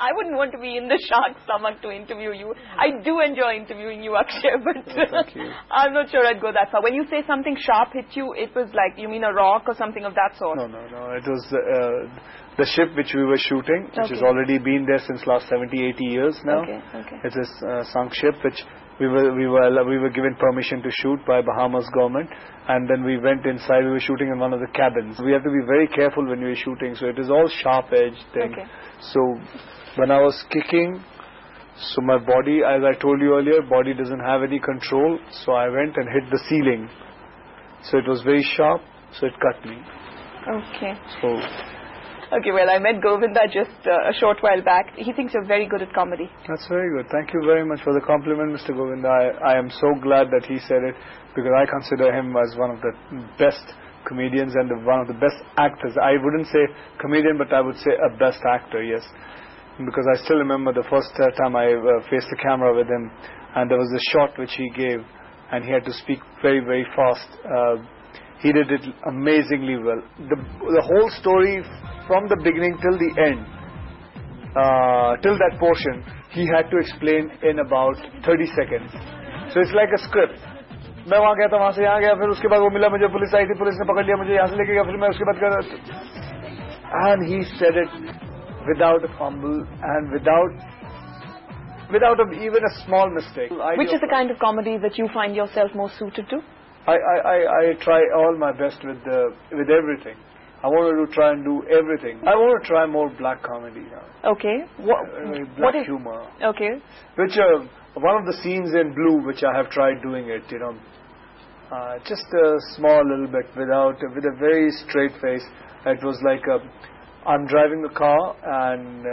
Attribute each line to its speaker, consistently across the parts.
Speaker 1: I wouldn't want to be in the shark's stomach to interview you. I do enjoy interviewing you, Akshay, but
Speaker 2: thank you.
Speaker 1: I'm not sure I'd go that far. When you say something sharp hit you, it was like, you mean a rock or something of that sort?
Speaker 2: No. It was the ship which we were shooting, which has already been there since last 70, 80 years now.
Speaker 1: Okay.
Speaker 2: It's a sunk ship which we were given permission to shoot by Bahamas government, and then we went inside. We were shooting in one of the cabins. We have to be very careful when we are shooting, so it is all sharp-edged thing.
Speaker 1: Okay.
Speaker 2: So when I was kicking, so my body, as I told you earlier, body doesn't have any control, so I went and hit the ceiling. So it was very sharp, so it cut me.
Speaker 1: Okay.
Speaker 2: Okay,
Speaker 1: well, I met Govinda just a short while back. He thinks you're very good at comedy.
Speaker 2: That's very good. Thank you very much for the compliment, Mr. Govinda. I am so glad that he said it, because I consider him as one of the best comedians and one of the best actors. I wouldn't say comedian, but I would say a best actor, yes. Because I still remember the first time I faced the camera with him, and there was a shot which he gave, and he had to speak very, very fast. He did it amazingly well. The whole story from the beginning till the end, till that portion, he had to explain in about 30 seconds. So it's like a script. मैं वहाँ गया था, वहाँ से यहाँ गया, फिर उसके बाद वो मिला मुझे, पुलिस आई थी, पुलिस ने पकड़ लिया मुझे, यहाँ से लेके गया, फिर मैं उसके बाद कर, and he said it without a fumble and without even a small mistake.
Speaker 1: Which is the kind of comedy that you find yourself most suited to?
Speaker 2: I try all my best with everything. I want to try and do everything. I want to try more black comedy now.
Speaker 1: Okay.
Speaker 2: What is humor?
Speaker 1: Okay.
Speaker 2: Which one of the scenes in Blue, which I have tried doing it, just a small little bit with a very straight face. It was like I'm driving the car, and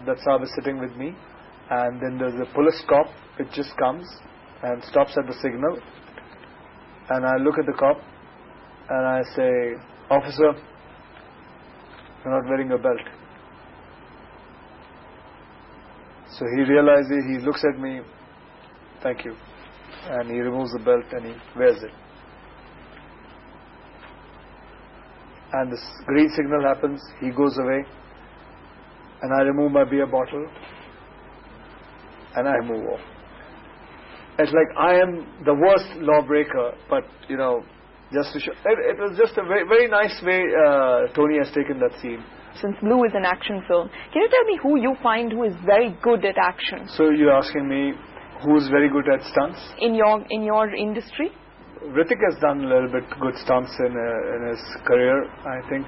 Speaker 2: that Saab is sitting with me, and then there's a police cop which just comes and stops at the signal, and I look at the cop and I say, "Officer, you're not wearing a belt." So he realizes, he looks at me, "Thank you," and he removes the belt and he wears it. And this green signal happens, he goes away, and I remove my beer bottle and I move off. It's like I am the worst lawbreaker, but just to show, it was just a very, very nice way Tony has taken that scene.
Speaker 1: Since Blue is an action film, can you tell me who you find who is very good at action?
Speaker 2: So you're asking me who is very good at stunts?
Speaker 1: In your industry?
Speaker 2: Hrithik has done a little bit good stunts in his career. I think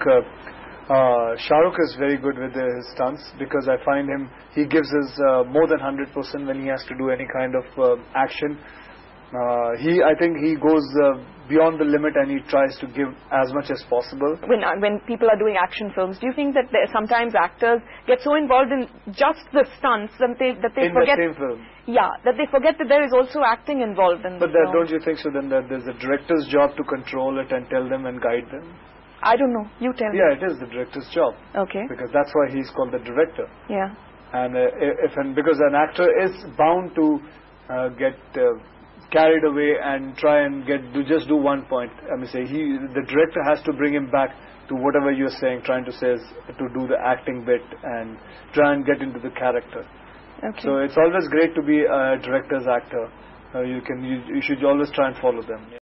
Speaker 2: Shah Rukh is very good with his stunts, because I find he gives his more than 100% when he has to do any kind of action. I think he goes beyond the limit, and he tries to give as much as possible.
Speaker 1: When people are doing action films, do you think that sometimes actors get so involved in just the stunts that they forget
Speaker 2: the same film?
Speaker 1: Yeah, that they forget that there is also acting involved in the film.
Speaker 2: Don't you think so then that there's a director's job to control it and tell them and guide them?
Speaker 1: I don't know. You tell me.
Speaker 2: Yeah, it is the director's job.
Speaker 1: Okay.
Speaker 2: Because that's why he's called the director.
Speaker 1: Yeah.
Speaker 2: And because an actor is bound to get carried away and try and just do one point. I mean, the director has to bring him back to whatever you're saying, trying to say to do the acting bit and try and get into the character.
Speaker 1: Okay.
Speaker 2: So it's always great to be a director's actor. You should always try and follow them.